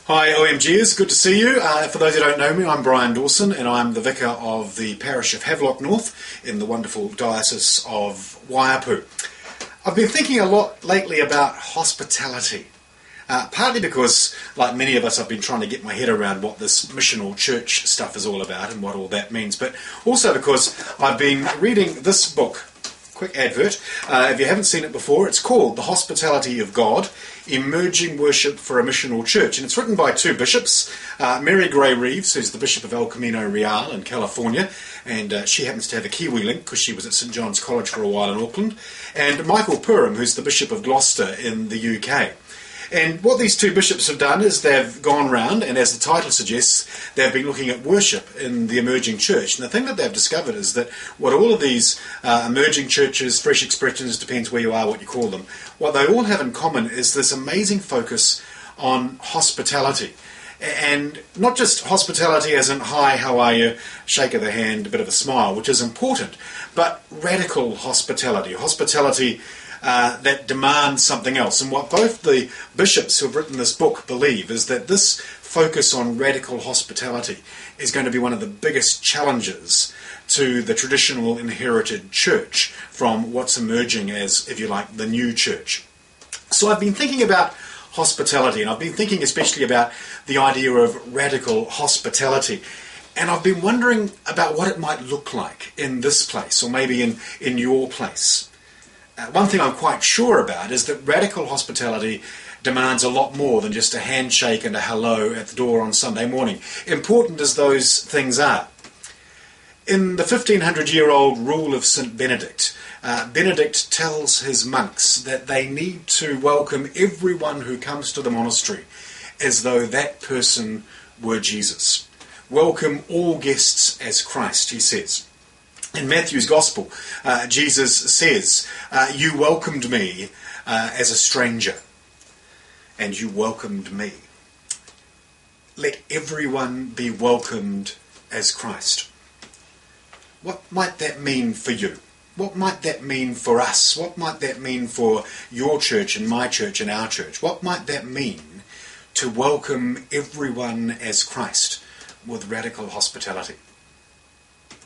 Hi OMGers, good to see you. For those who don't know me, I'm Brian Dawson and I'm the Vicar of the parish of Havelock North in the wonderful Diocese of Waiapu. I've been thinking a lot lately about hospitality, partly because, like many of us, I've been trying to get my head around what this missional church stuff is all about and what all that means, but also because I've been reading this book. Quick advert. If you haven't seen it before, it's called The Hospitality of God, Emerging Worship for a Missional Church. And it's written by two bishops, Mary Gray Reeves, who's the Bishop of El Camino Real in California, and she happens to have a Kiwi link because she was at St John's College for a while in Auckland, and Michael Purim, who's the Bishop of Gloucester in the UK. And what these two bishops have done is they've gone round, and as the title suggests, they've been looking at worship in the emerging church. And the thing that they've discovered is that what all of these emerging churches, fresh expressions, depends where you are, what you call them, what they all have in common is this amazing focus on hospitality. And not just hospitality as in, hi, how are you, shake of the hand, a bit of a smile, which is important, but radical hospitality, hospitality that demands something else. And what both the bishops who have written this book believe is that this focus on radical hospitality is going to be one of the biggest challenges to the traditional inherited church from what's emerging as, if you like, the new church. So I've been thinking about hospitality, and I've been thinking especially about the idea of radical hospitality. And I've been wondering about what it might look like in this place, or maybe in your place. One thing I'm quite sure about is that radical hospitality demands a lot more than just a handshake and a hello at the door on Sunday morning, important as those things are. In the 1500-year-old rule of St. Benedict, Benedict tells his monks that they need to welcome everyone who comes to the monastery as though that person were Jesus. Welcome all guests as Christ, he says. In Matthew's Gospel, Jesus says, you welcomed me as a stranger, and you welcomed me. Let everyone be welcomed as Christ. What might that mean for you? What might that mean for us? What might that mean for your church and my church and our church? What might that mean to welcome everyone as Christ with radical hospitality?